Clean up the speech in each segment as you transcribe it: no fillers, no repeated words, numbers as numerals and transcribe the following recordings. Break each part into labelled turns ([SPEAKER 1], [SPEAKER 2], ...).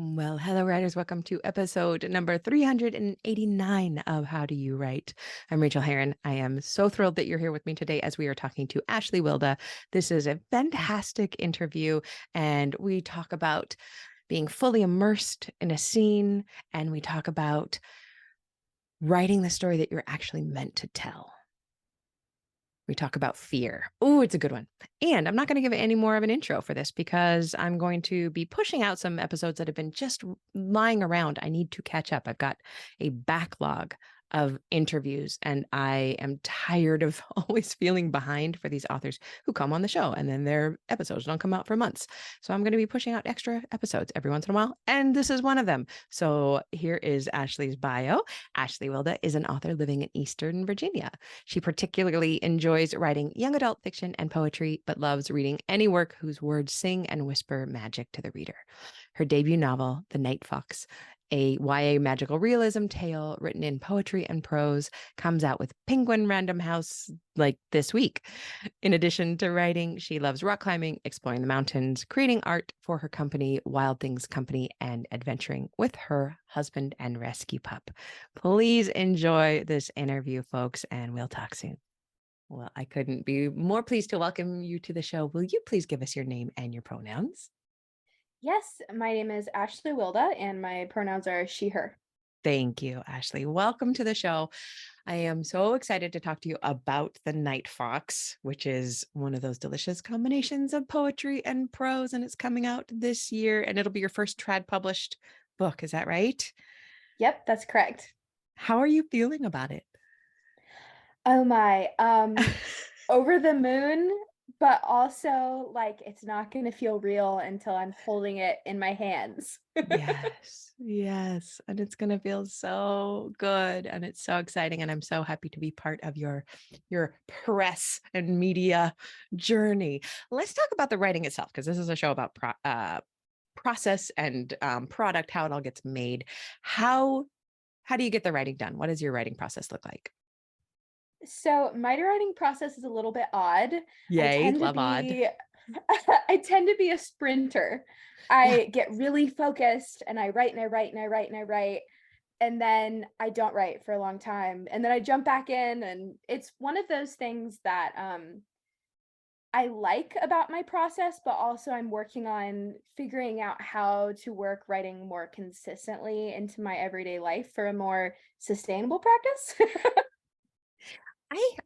[SPEAKER 1] Well, hello, writers. Welcome to episode number 389 of How Do You Write? I'm Rachael Herron. I am so thrilled that you're here with me today as we are talking to Ashley Wilda. This is a fantastic interview, and we talk about being fully immersed in a scene, and we talk about writing the story that you're actually meant to tell. We talk about fear. Oh, it's a good one. And I'm not going to give it any more of an intro for this because I'm going to be pushing out some episodes that have been just lying around. I need to catch up. I've got a backlog of interviews, and I am tired of always feeling behind for these authors who come on the show and then their episodes don't come out for months. So I'm going to be pushing out extra episodes every once in a while, and this is one of them. So here is Ashley's bio. Ashley Wilda is an author living in Eastern Virginia. She particularly enjoys writing young adult fiction and poetry, but loves reading any work whose words sing and whisper magic to the reader. Her debut novel, The Night Fox, a YA magical realism tale written in poetry and prose, comes out with Penguin Random House like this week. In addition to writing, she loves rock climbing, exploring the mountains, creating art for her company, Wild Things Company, and adventuring with her husband and rescue pup. Please enjoy this interview, folks, and we'll talk soon. Well, I couldn't be more pleased to welcome you to the show. Will you please give us your name and your pronouns?
[SPEAKER 2] Yes, my name is Ashley Wilda, and my pronouns are she, her.
[SPEAKER 1] Thank you, Ashley. Welcome to the show. I am so excited to talk to you about The Night Fox, which is one of those delicious combinations of poetry and prose, and it's coming out this year, and it'll be your first trad published book. Is that right?
[SPEAKER 2] Yep, that's correct.
[SPEAKER 1] How are you feeling about it?
[SPEAKER 2] Oh my, over the moon, but also like it's not going to feel real until I'm holding it in my hands.
[SPEAKER 1] Yes, yes. And it's going to feel so good. And it's so exciting. And I'm so happy to be part of your press and media journey. Let's talk about the writing itself, because this is a show about process and product, how it all gets made. How do you get the writing done? What does your writing process look like?
[SPEAKER 2] So my writing process is a little bit odd. I
[SPEAKER 1] Yay,
[SPEAKER 2] tend to
[SPEAKER 1] love odd.
[SPEAKER 2] be I tend to be a sprinter.
[SPEAKER 1] Yeah.
[SPEAKER 2] I get really focused and I write and I write and I write and I write, and then I don't write for a long time. And then I jump back in, and it's one of those things that I like about my process, but also I'm working on figuring out how to work writing more consistently into my everyday life for a more sustainable practice.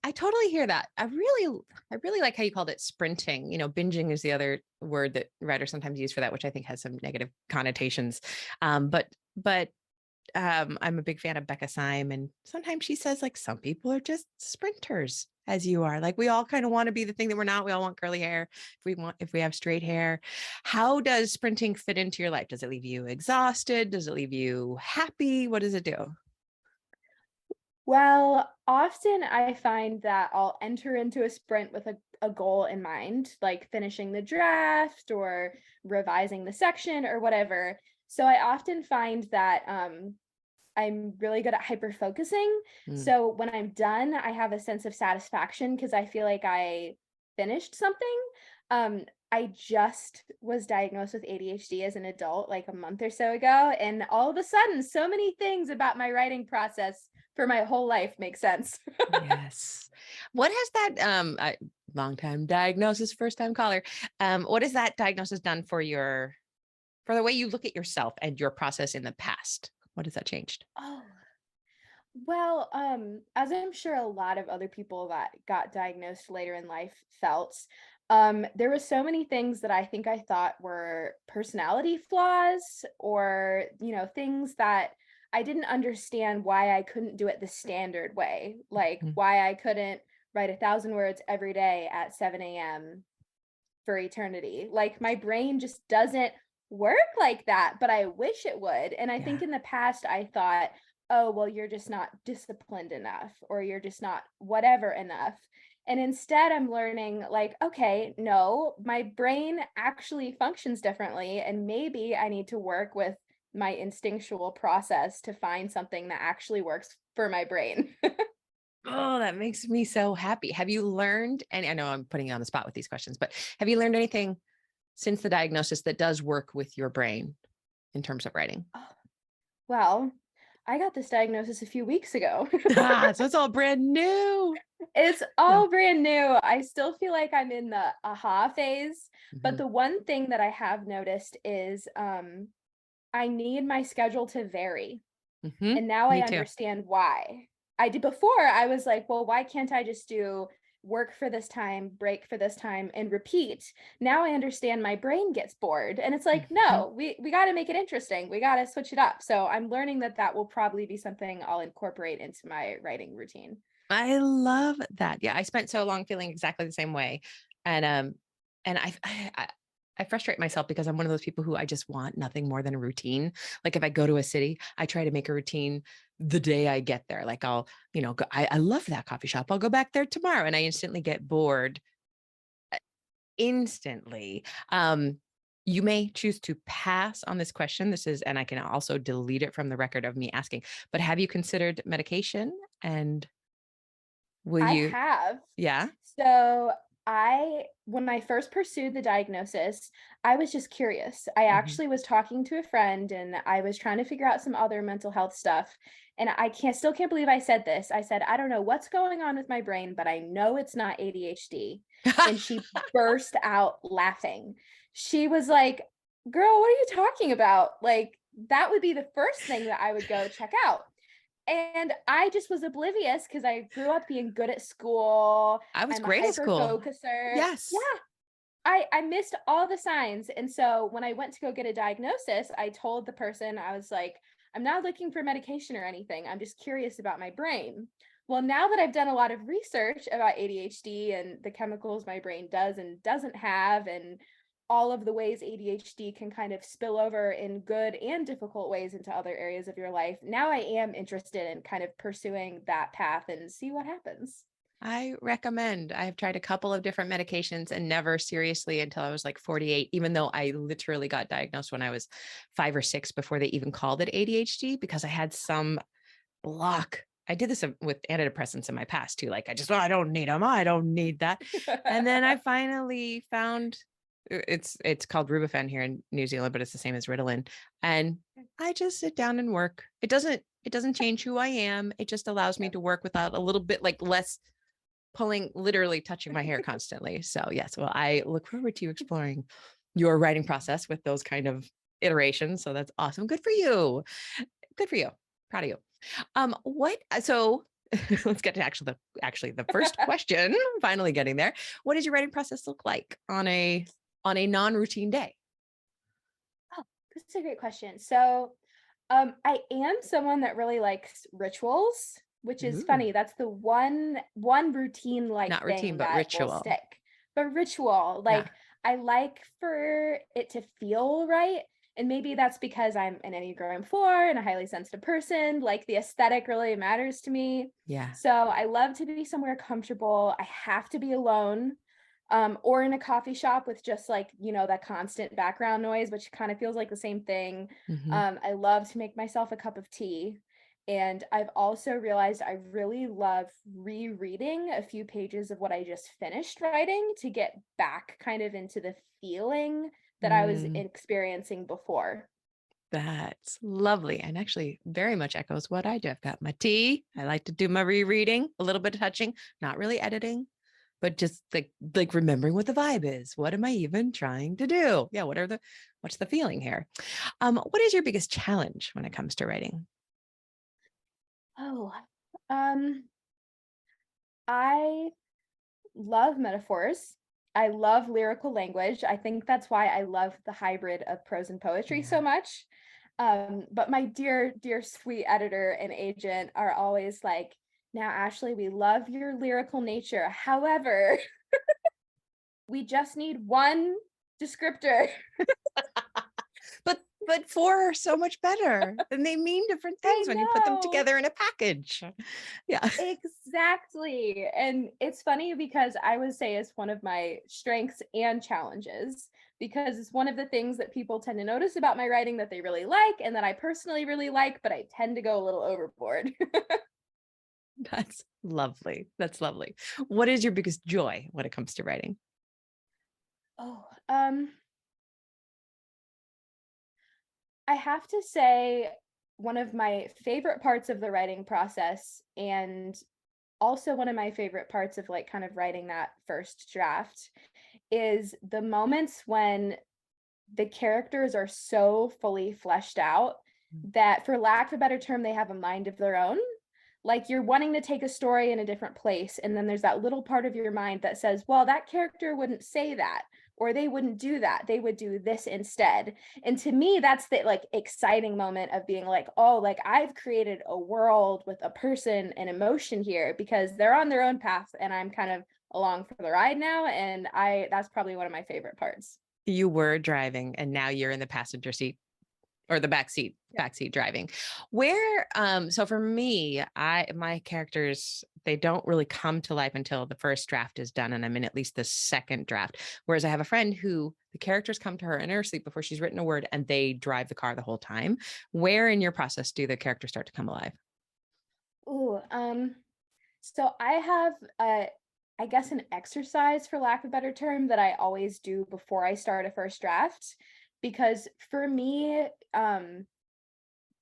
[SPEAKER 1] I totally hear that. I really like how you called it sprinting. Binging is the other word that writers sometimes use for that, which I think has some negative connotations. But I'm a big fan of Becca Syme, and sometimes she says like some people are just sprinters, as you are. Like we all kind of want to be the thing that we're not. We all want curly hair. If we have straight hair. How does sprinting fit into your life? Does it leave you exhausted? Does it leave you happy? What does it do?
[SPEAKER 2] Well, often I find that I'll enter into a sprint with a goal in mind, like finishing the draft or revising the section or whatever. So I often find that I'm really good at hyper focusing.
[SPEAKER 1] Mm.
[SPEAKER 2] So when I'm done, I have a sense of satisfaction because I feel like I finished something. I just was diagnosed with ADHD as an adult like a month or so ago. And all of a sudden, so many things about my writing process for my whole life make sense.
[SPEAKER 1] Yes. What has that long time diagnosis, first time caller? What has that diagnosis done for the way you look at yourself and your process in the past? What has that changed?
[SPEAKER 2] Oh, well, as I'm sure a lot of other people that got diagnosed later in life felt, there were so many things that I think I thought were personality flaws or, things that I didn't understand why I couldn't do it the standard way, like
[SPEAKER 1] Mm.
[SPEAKER 2] why I couldn't write 1,000 words every day at 7 a.m. for eternity. Like my brain just doesn't work like that, but I wish it would. And I
[SPEAKER 1] Yeah.
[SPEAKER 2] think in the past I thought, oh, well, you're just not disciplined enough or you're just not whatever enough. And instead, I'm learning, like, okay, no, my brain actually functions differently. And maybe I need to work with my instinctual process to find something that actually works for my brain.
[SPEAKER 1] Oh, that makes me so happy. Have you learned, and I know I'm putting you on the spot with these questions, but have you learned anything since the diagnosis that does work with your brain in terms of writing?
[SPEAKER 2] Oh, well, I got this diagnosis a few weeks ago.
[SPEAKER 1] So it's all brand new.
[SPEAKER 2] It's
[SPEAKER 1] Yeah.
[SPEAKER 2] all brand new. I still feel like I'm in the aha phase, but
[SPEAKER 1] Mhm.
[SPEAKER 2] the one thing that I have noticed is I need my schedule to vary.
[SPEAKER 1] Mhm.
[SPEAKER 2] And now I
[SPEAKER 1] Me too.
[SPEAKER 2] understand why. I did before, I was like, well, why can't I just do work for this time, break for this time, and repeat? Now I understand my brain gets bored. And it's like,
[SPEAKER 1] Mhm.
[SPEAKER 2] no, we got to make it interesting. We got to switch it up. So I'm learning that that will probably be something I'll incorporate into my writing routine.
[SPEAKER 1] I love that. Yeah, I spent so long feeling exactly the same way. And I frustrate myself because I'm one of those people who I just want nothing more than a routine. Like if I go to a city, I try to make a routine the day I get there. Like I'll, go, I love that coffee shop. I'll go back there tomorrow. And I instantly get bored instantly. You may choose to pass on this question. And I can also delete it from the record of me asking, but have you considered medication? And will
[SPEAKER 2] I
[SPEAKER 1] you?
[SPEAKER 2] have.
[SPEAKER 1] Yeah.
[SPEAKER 2] So when I first pursued the diagnosis, I was just curious. I
[SPEAKER 1] Mhm.
[SPEAKER 2] actually was talking to a friend and I was trying to figure out some other mental health stuff. And I still can't believe I said this. I said, I don't know what's going on with my brain, but I know it's not ADHD. And she burst out laughing. She was like, girl, what are you talking about? Like, that would be the first thing that I would go check out. And I just was oblivious because I grew up being good at school.
[SPEAKER 1] I was
[SPEAKER 2] I'm a
[SPEAKER 1] great at
[SPEAKER 2] hyper
[SPEAKER 1] school.
[SPEAKER 2] focuser. Yeah,
[SPEAKER 1] Yes.
[SPEAKER 2] I missed all the signs. And so when I went to go get a diagnosis, I told the person, I was like, I'm not looking for medication or anything. I'm just curious about my brain. Well, now that I've done a lot of research about ADHD and the chemicals my brain does and doesn't have, and all of the ways ADHD can kind of spill over in good and difficult ways into other areas of your life, now I am interested in kind of pursuing that path and see what happens.
[SPEAKER 1] I recommend. I have tried a couple of different medications and never seriously until I was like 48, even though I literally got diagnosed when I was 5 or 6 before they even called it ADHD because I had some block. I did this with antidepressants in my past too. Like I don't need them. I don't need that. And then I finally found it's called Rubifen here in New Zealand, but it's the same as Ritalin. And I just sit down and work. It doesn't change who I am. It just allows me
[SPEAKER 2] Yep.
[SPEAKER 1] to work without a little bit like less pulling, literally touching my hair constantly. So yes, well, I look forward to exploring your writing process with those kind of iterations. So that's awesome. Good for you. Good for you. Proud of you. What so let's get to actually the first question, finally getting there. What does your writing process look like on a non-routine day?
[SPEAKER 2] Oh, this is a great question. So, I am someone that really likes rituals, which is
[SPEAKER 1] Ooh,
[SPEAKER 2] funny. That's the one routine like
[SPEAKER 1] not routine,
[SPEAKER 2] thing
[SPEAKER 1] but
[SPEAKER 2] that will
[SPEAKER 1] ritual.
[SPEAKER 2] stick. But ritual,
[SPEAKER 1] Yeah.
[SPEAKER 2] like I like for it to feel right. And maybe that's because I'm an Enneagram 4 and a highly sensitive person. Like the aesthetic really matters to me.
[SPEAKER 1] Yeah.
[SPEAKER 2] So I love to be somewhere comfortable. I have to be alone, or in a coffee shop with just like, that constant background noise, which kind of feels like the same thing.
[SPEAKER 1] Hmm.
[SPEAKER 2] I love to make myself a cup of tea. And I've also realized I really love rereading a few pages of what I just finished writing to get back kind of into the feeling that I was
[SPEAKER 1] Mm,
[SPEAKER 2] experiencing before.
[SPEAKER 1] that's lovely. And actually very much echoes what I do. I've got my tea. I like to do my rereading, a little bit of touching, not really editing, but just like remembering what the vibe is. What am I even trying to do? Yeah, what's the feeling here? What is your biggest challenge when it comes to writing?
[SPEAKER 2] Oh, um, I love metaphors. I love lyrical language. I think that's why I love the hybrid of prose and poetry so
[SPEAKER 1] Yeah.
[SPEAKER 2] much. But my dear, dear, sweet editor and agent are always like, now, Ashley, we love your lyrical nature. However, we just need one descriptor.
[SPEAKER 1] But four are so much better. And they mean different
[SPEAKER 2] I
[SPEAKER 1] things when you put them
[SPEAKER 2] know.
[SPEAKER 1] together in a package. Yeah.
[SPEAKER 2] Exactly. And it's funny because I would say it's one of my strengths and challenges because it's one of the things that people tend to notice about my writing that they really like and that I personally really like, but I tend to go a little overboard.
[SPEAKER 1] That's lovely. That's lovely. What is your biggest joy when it comes to writing?
[SPEAKER 2] Oh, I have to say, one of my favorite parts of the writing process, and also one of my favorite parts of like kind of writing that first draft, is the moments when the characters are so fully fleshed out that, for lack of a better term, they have a mind of their own. Like, you're wanting to take a story in a different place, and then there's that little part of your mind that says, well, that character wouldn't say that, or they wouldn't do that, they would do this instead. And to me, that's the like exciting moment of being like, oh, like I've created a world with a person and emotion here, because they're on their own path and I'm kind of along for the ride now. And that's probably one of my favorite parts.
[SPEAKER 1] You were driving and now you're in the passenger seat or the
[SPEAKER 2] Yeah.
[SPEAKER 1] backseat driving. Where so for me, my characters, they don't really come to life until the first draft is done and I'm in at least the second draft. Whereas I have a friend who the characters come to her in her sleep before she's written a word and they drive the car the whole time. Where in your process do the characters start to come alive?
[SPEAKER 2] Ooh, so I have I guess an exercise, for lack of a better term, that I always do before I start a first draft, because for me,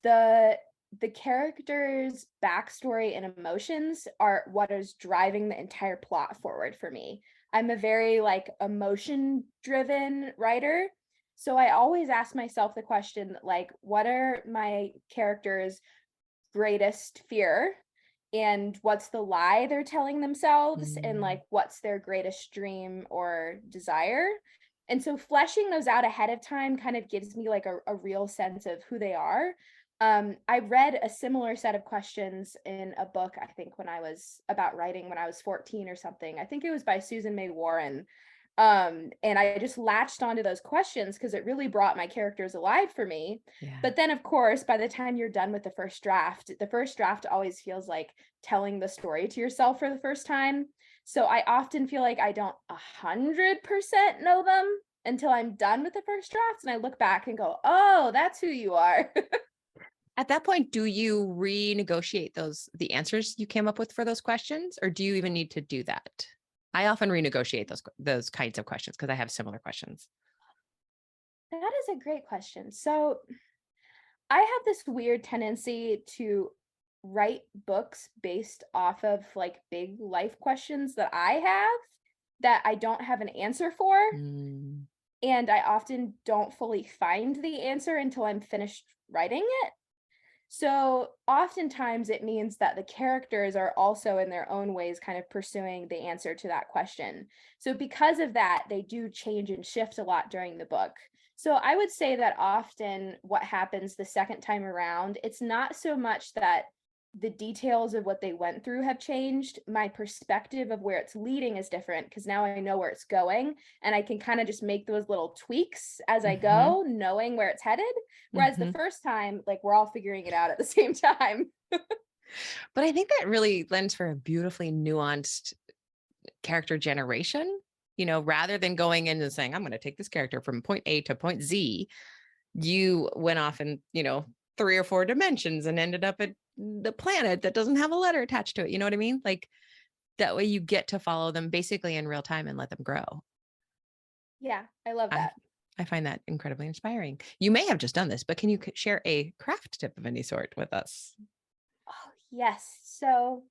[SPEAKER 2] the the character's backstory and emotions are what is driving the entire plot forward for me. I'm a very like emotion driven writer. So I always ask myself the question, like, what are my characters' greatest fear, and what's the lie they're telling themselves, and
[SPEAKER 1] Mm.
[SPEAKER 2] like what's their greatest dream or desire. And so fleshing those out ahead of time kind of gives me like a real sense of who they are. I read a similar set of questions in a book, I think when I was about writing when I was 14 or something. I think it was by Susan May Warren. And I just latched onto those questions because it really brought my characters alive for me.
[SPEAKER 1] Yeah.
[SPEAKER 2] But then, of course, by the time you're done with the first draft always feels like telling the story to yourself for the first time. So I often feel like I don't 100% know them until I'm done with the first draft. And I look back and go, oh, that's who you are.
[SPEAKER 1] At that point, do you renegotiate the answers you came up with for those questions, or do you even need to do that? I often renegotiate those kinds of questions because I have similar questions.
[SPEAKER 2] That is a great question. So I have this weird tendency to write books based off of like big life questions that I have that I don't have an answer for.
[SPEAKER 1] Mm.
[SPEAKER 2] And I often don't fully find the answer until I'm finished writing it. So oftentimes it means that the characters are also in their own ways kind of pursuing the answer to that question. So because of that, they do change and shift a lot during the book. So I would say that often what happens the second time around, it's not so much that the details of what they went through have changed. My perspective of where it's leading is different because now I know where it's going and I can kind of just make those little tweaks as I
[SPEAKER 1] Hmm.
[SPEAKER 2] go, knowing where it's headed. Whereas the
[SPEAKER 1] Hmm.
[SPEAKER 2] first time, like we're all figuring it out at the same time.
[SPEAKER 1] But I think that really lends for a beautifully nuanced character generation. Rather than going in and saying, I'm going to take this character from point A to point Z, you went off in, 3 or 4 dimensions and ended up at the planet that doesn't have a letter attached to it. You know what I mean? Like that way you get to follow them basically in real time and let them grow.
[SPEAKER 2] Yeah, I love
[SPEAKER 1] I
[SPEAKER 2] that.
[SPEAKER 1] I find that incredibly inspiring. You may have just done this, but can you share a craft tip of any sort with us?
[SPEAKER 2] Oh, yes. So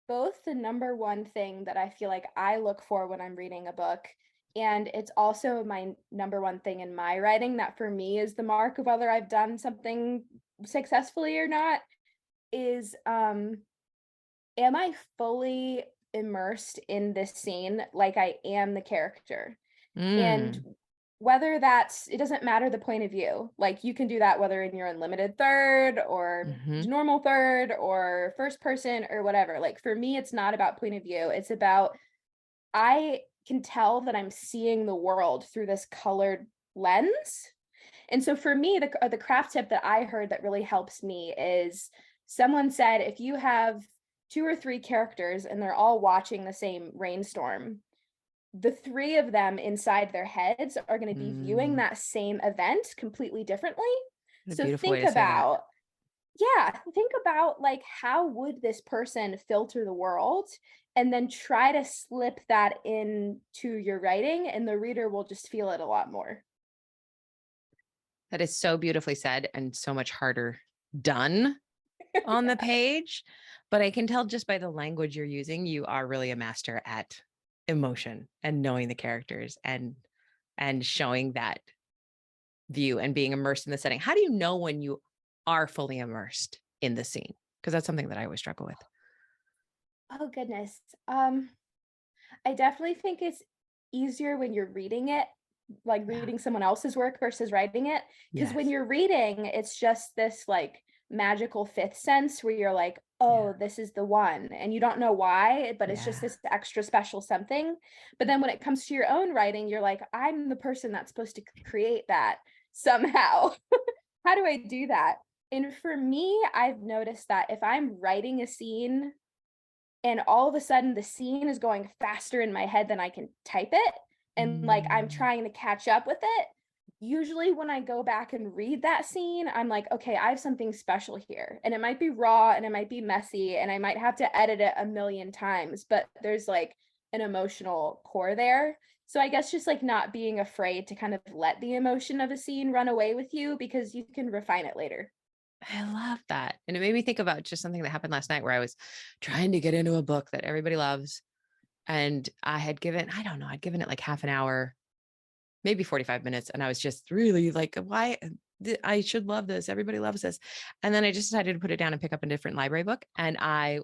[SPEAKER 2] both the number one thing that I feel like I look for when I'm reading a book, and it's also my number one thing in my writing that for me is the mark of whether I've done something successfully or not, is am I fully immersed in this scene like I am the character? And
[SPEAKER 1] Mm.
[SPEAKER 2] whether that's it doesn't matter the point of view. Like you can do that whether in your unlimited third or
[SPEAKER 1] Hmm.
[SPEAKER 2] normal third or first person or whatever. Like for me, it's not about point of view. It's about I can tell that I'm seeing the world through this colored lens. And so for me, the craft tip that I heard that really helps me is someone said if you have two or three characters and they're all watching the same rainstorm, the three of them inside their heads are going to be viewing
[SPEAKER 1] Mm.
[SPEAKER 2] that same event completely differently.
[SPEAKER 1] What a
[SPEAKER 2] So
[SPEAKER 1] beautiful way to say that.
[SPEAKER 2] think about like how would this person filter the world, and then try to slip that into your writing and the reader will just feel it a lot more.
[SPEAKER 1] That is so beautifully said and so much harder done on the page. But I can tell just by the language you're using, you are really a master at emotion and knowing the characters and showing that view and being immersed in the setting. How do you know when you are fully immersed in the scene? Because that's something that I always struggle with.
[SPEAKER 2] Oh goodness. I definitely think it's easier when you're reading it, like
[SPEAKER 1] Yeah.
[SPEAKER 2] reading someone else's work versus writing it. Because when
[SPEAKER 1] Yes.
[SPEAKER 2] you're reading, it's just this like magical fifth sense where you're like,
[SPEAKER 1] Yeah.
[SPEAKER 2] oh, this is the one. And you don't know why, but it's just
[SPEAKER 1] Yeah.
[SPEAKER 2] this extra special something. But then when it comes to your own writing, you're like, I'm the person that's supposed to create that somehow. How do I do that? And for me, I've noticed that if I'm writing a scene and all of a sudden the scene is going faster in my head than I can type it, and like I'm
[SPEAKER 1] Mm.
[SPEAKER 2] trying to catch up with it. Usually when I go back and read that scene, I'm like, okay, I have something special here. And it might be raw and it might be messy and I might have to edit it a million times, but there's like an emotional core there. So I guess just like not being afraid to kind of let the emotion of a scene run away with you because you can refine it later.
[SPEAKER 1] I love that. And it made me think about just something that happened last night where I was trying to get into a book that everybody loves. And I had given, I don't know, I'd given it like half an hour, maybe 45 minutes. And I was just really like, why? I should love this. Everybody loves this. And then I just decided to put it down and pick up a different library book. And I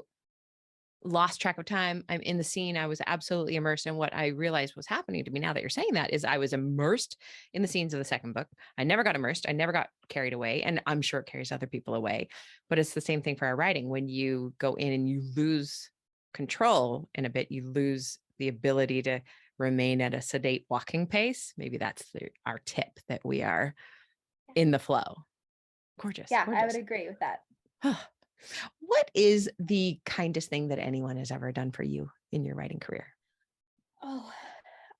[SPEAKER 1] lost track of time. I'm in the scene. I was absolutely immersed. And what I realized was happening to me now that you're saying that is I was immersed in the scenes of the second book. I never got immersed. I never got carried away. And I'm sure it carries other people away. But it's the same thing for our writing. When you go in and you lose control in a bit, you lose the ability to remain at a sedate walking pace. Maybe that's our tip, that we are in the flow. Gorgeous,
[SPEAKER 2] Yeah, I would
[SPEAKER 1] gorgeous.
[SPEAKER 2] agree with that.
[SPEAKER 1] What is the kindest thing that anyone has ever done for you in your writing career?
[SPEAKER 2] Oh,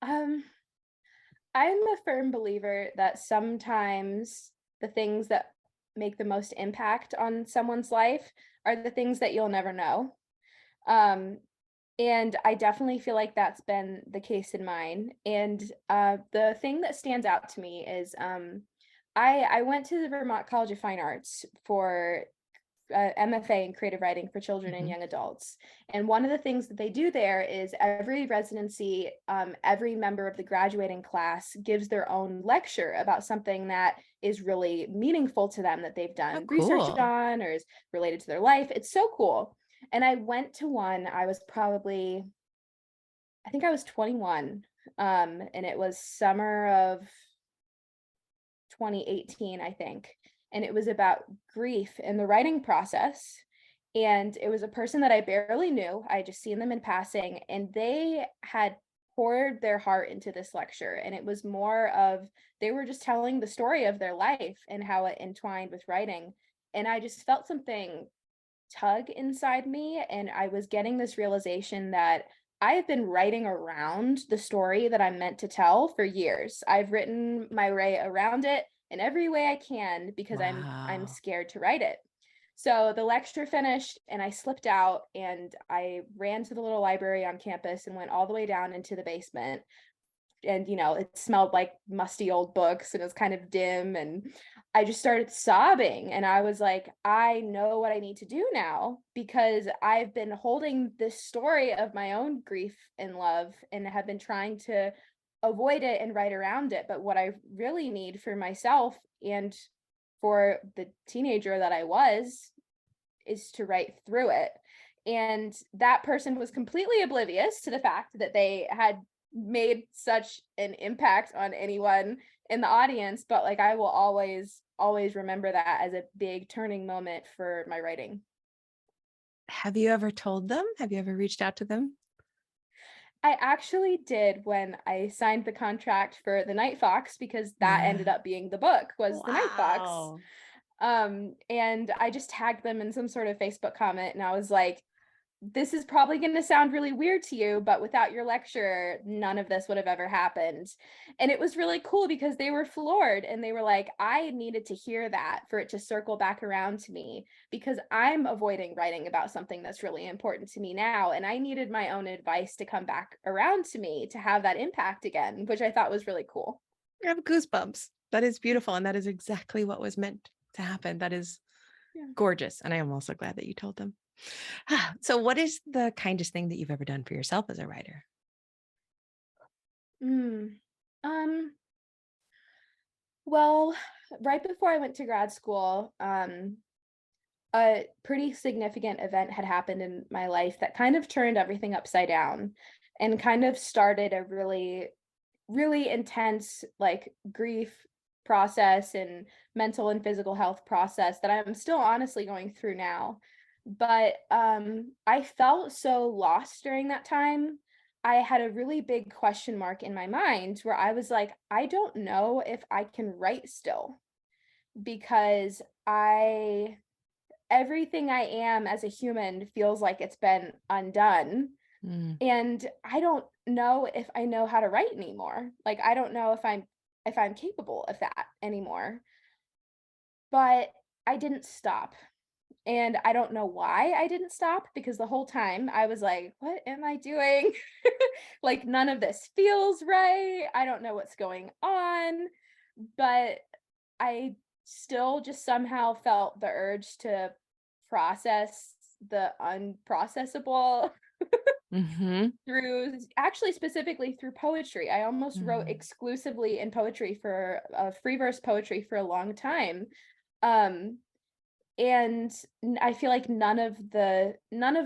[SPEAKER 2] um, I'm a firm believer that sometimes the things that make the most impact on someone's life are the things that you'll never know. Um, and I definitely feel like that's been the case in mine. And the thing that stands out to me is I went to the Vermont College of Fine Arts for MFA in creative writing for children and
[SPEAKER 1] Mhm.
[SPEAKER 2] young adults. And one of the things that they do there is every residency, every member of the graduating class gives their own lecture about something that is really meaningful to them that they've
[SPEAKER 1] Oh,
[SPEAKER 2] done research
[SPEAKER 1] cool.
[SPEAKER 2] on or is related to their life. It's so cool. And I went to one, I was probably, I think I was 21. And it was summer of 2018, I think. And it was about grief in the writing process. And it was a person that I barely knew. I had just seen them in passing, and they had poured their heart into this lecture. And it was more of they were just telling the story of their life and how it entwined with writing. And I just felt something tug inside me. And I was getting this realization that I have been writing around the story that I'm meant to tell for years. I've written my way around it in every way I can because I'm
[SPEAKER 1] Wow.
[SPEAKER 2] scared to write it. So the lecture finished and I slipped out and I ran to the little library on campus and went all the way down into the basement, and it smelled like musty old books and it was kind of dim, and I just started sobbing and I was like, I know what I need to do now because I've been holding this story of my own grief and love and have been trying to avoid it and write around it, but what I really need for myself and for the teenager that I was is to write through it. And that person was completely oblivious to the fact that they had made such an impact on anyone in the audience. But like, I will always remember that as a big turning moment for my writing.
[SPEAKER 1] Have you ever told them? Have you ever reached out to them?
[SPEAKER 2] I actually did when I signed the contract for The Night Fox, because that ended
[SPEAKER 1] Yeah.
[SPEAKER 2] up being the book, was The Night Fox.
[SPEAKER 1] Wow.
[SPEAKER 2] And I just tagged them in some sort of Facebook comment and I was like, this is probably going to sound really weird to you, but without your lecture, none of this would have ever happened. And it was really cool because they were floored and they were like, I needed to hear that for it to circle back around to me because I'm avoiding writing about something that's really important to me now. And I needed my own advice to come back around to me to have that impact again, which I thought was really cool.
[SPEAKER 1] I have goosebumps. That is beautiful. And that is exactly what was meant to happen. That is
[SPEAKER 2] Yeah.
[SPEAKER 1] gorgeous. And I am also glad that you told them. So what is the kindest thing that you've ever done for yourself as a writer?
[SPEAKER 2] Mm. Um, well, right before I went to grad school, a pretty significant event had happened in my life that kind of turned everything upside down and kind of started a really, really intense like grief process and mental and physical health process that I'm still honestly going through now. But I felt so lost during that time. I had a really big question mark in my mind where I was like, I don't know if I can write still because I everything I am as a human feels like it's been undone.
[SPEAKER 1] Mm,
[SPEAKER 2] And I don't know if I know how to write anymore. Like I don't know if I'm capable of that anymore. But I didn't stop. And I don't know why I didn't stop because the whole time I was like, what am I doing? Like none of this feels right. I don't know what's going on. But I still just somehow felt the urge to process the unprocessable
[SPEAKER 1] mm-hmm,
[SPEAKER 2] through actually specifically through poetry. I almost wrote
[SPEAKER 1] mm,
[SPEAKER 2] exclusively in poetry for free verse poetry for a long time. Um and I feel like none of the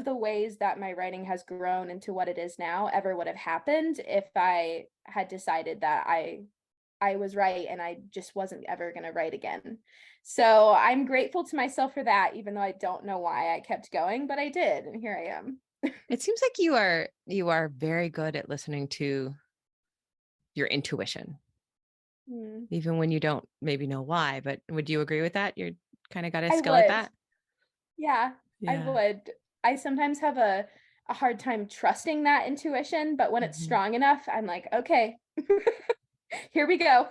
[SPEAKER 2] ways that my writing has grown into what it is now ever would have happened if I had decided that I was right and I just wasn't ever going to write again. So I'm grateful to myself for that, even though I don't know why I kept going, but I did, and here I am.
[SPEAKER 1] It seems like you are very good at listening to your intuition,
[SPEAKER 2] Hmm.
[SPEAKER 1] even when you don't maybe know why. But would you agree with that? You're kind of got a
[SPEAKER 2] I
[SPEAKER 1] skill at
[SPEAKER 2] would.
[SPEAKER 1] that.
[SPEAKER 2] Yeah, I
[SPEAKER 1] Yeah.
[SPEAKER 2] would. I sometimes have a hard time trusting that intuition, but when it's
[SPEAKER 1] Mhm.
[SPEAKER 2] strong enough, I'm like, okay, here we go.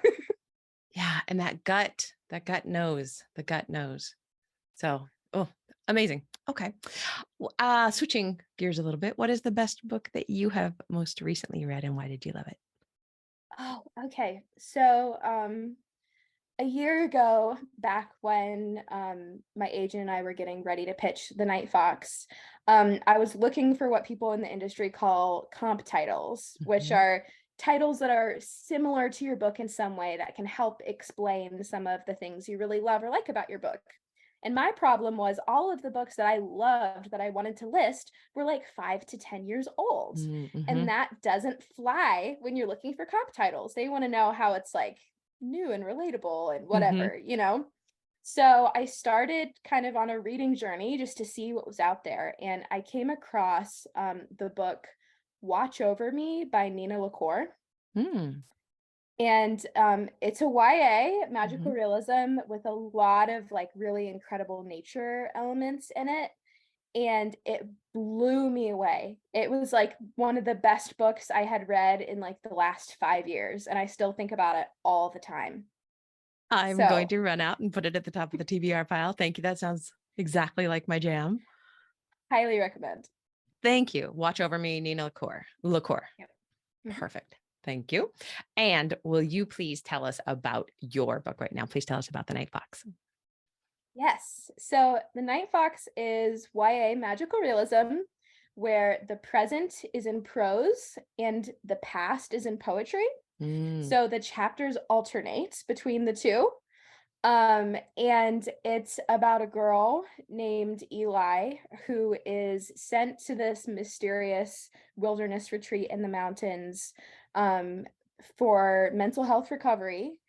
[SPEAKER 1] Yeah. And that gut knows, the gut knows. So, oh, amazing. Okay. Switching gears a little bit. What is the best book that you have most recently read and why did you love it?
[SPEAKER 2] Oh, okay. So, a year ago, back when my agent and I were getting ready to pitch The Night Fox, I was looking for what people in the industry call comp titles, which
[SPEAKER 1] Mhm.
[SPEAKER 2] are titles that are similar to your book in some way that can help explain some of the things you really love or like about your book. And my problem was all of the books that I loved that I wanted to list were like 5 to 10 years old. And
[SPEAKER 1] Mhm.
[SPEAKER 2] that doesn't fly when you're looking for comp titles. They want to know how it's like new and relatable and
[SPEAKER 1] Mhm.
[SPEAKER 2] whatever, you know? So I started kind of on a reading journey just to see what was out there. And I came across the book Watch Over Me by Nina LaCour.
[SPEAKER 1] Mm.
[SPEAKER 2] And it's a YA magical
[SPEAKER 1] Mhm.
[SPEAKER 2] realism with a lot of like really incredible nature elements in it. And it blew me away. It was like one of the best books I had read in like the last 5 years. And I still think about it all the time.
[SPEAKER 1] I'm going
[SPEAKER 2] So
[SPEAKER 1] to run out and put it at the top of the TBR pile. Thank you. That sounds exactly like my jam.
[SPEAKER 2] highly recommend.
[SPEAKER 1] Thank you. Watch over me, Nina LaCour. LaCour.
[SPEAKER 2] Yep. Mhm.
[SPEAKER 1] Perfect. Thank you. And will you please tell us about your book right now? Please tell us about The Night Fox.
[SPEAKER 2] Yes. So The Night Fox is YA magical realism where the present is in prose and the past is in poetry.
[SPEAKER 1] Mm.
[SPEAKER 2] So the chapters alternate between the two. And it's about a girl named Eli who is sent to this mysterious wilderness retreat in the mountains um, for mental health recovery.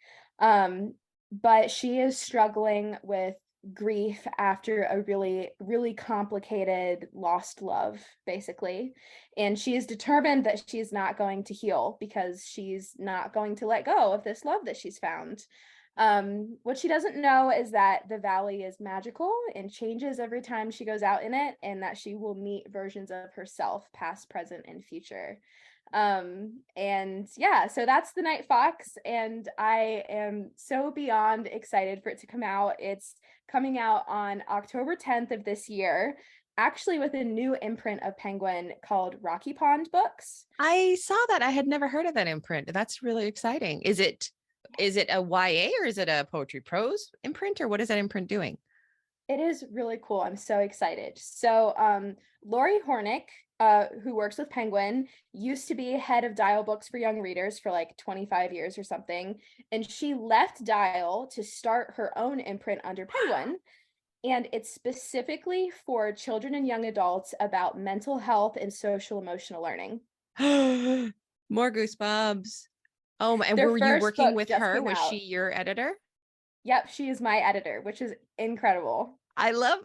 [SPEAKER 2] Um, but she is struggling with grief after a really, really complicated lost love, basically. And she is determined that she's not going to heal because she's not going to let go of this love that she's found. What she doesn't know is that the valley is magical and changes every time she goes out in it, and that she will meet versions of herself, past, present, and future. And yeah, so that's The Night Fox, and I am so beyond excited for it to come out. It's coming out on October 10th of this year, actually with a new imprint of Penguin called Rocky Pond Books.
[SPEAKER 1] I saw that. I had never heard of that imprint. That's really exciting. Is it is it a YA or is it a poetry prose imprint, or what is that imprint doing?
[SPEAKER 2] It is really cool. I'm so excited. So, Lori Hornick, who works with Penguin, used to be head of Dial Books for young readers for like 25 years or something. And she left Dial to start her own imprint under Penguin. And it's specifically for children and young adults about mental health and social emotional learning.
[SPEAKER 1] More goosebumps. Oh, and
[SPEAKER 2] Their
[SPEAKER 1] were you
[SPEAKER 2] first
[SPEAKER 1] working
[SPEAKER 2] book
[SPEAKER 1] with
[SPEAKER 2] just
[SPEAKER 1] her?
[SPEAKER 2] came
[SPEAKER 1] Was she
[SPEAKER 2] out.
[SPEAKER 1] your editor?
[SPEAKER 2] Yep, she is my editor, which is incredible.
[SPEAKER 1] I love,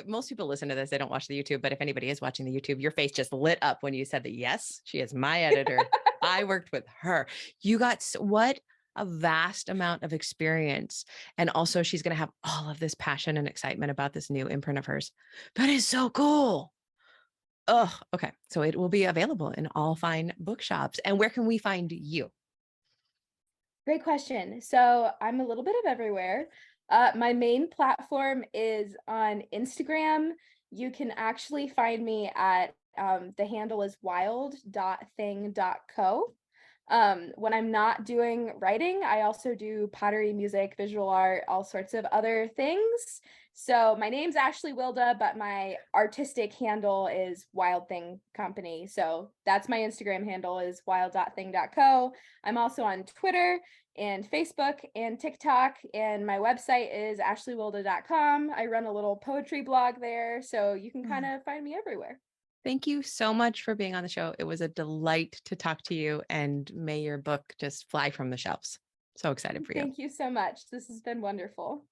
[SPEAKER 1] most people listen to this, they don't watch the YouTube, but if anybody is watching the YouTube, your face just lit up when you said that, yes, she is my editor. I worked with her. You got what a vast amount of experience. And also she's going to have all of this passion and excitement about this new imprint of hers. That is so cool. Oh, okay. So it will be available in all fine bookshops. And where can we find you?
[SPEAKER 2] Great question. So I'm a little bit of everywhere. My main platform is on Instagram. You can actually find me at the handle is wild.thing.co. When I'm not doing writing, I also do pottery, music, visual art, all sorts of other things. So my name's Ashley Wilda, but my artistic handle is Wild Thing Company. So that's my Instagram handle is wild.thing.co. I'm also on Twitter and Facebook and TikTok, and my website is ashleywilda.com. I run a little poetry blog there, so you can kind of find me everywhere.
[SPEAKER 1] Thank you so much for being on the show. It was a delight to talk to you, and may your book just fly from the shelves. So excited for you.
[SPEAKER 2] Thank you so much. This has been wonderful.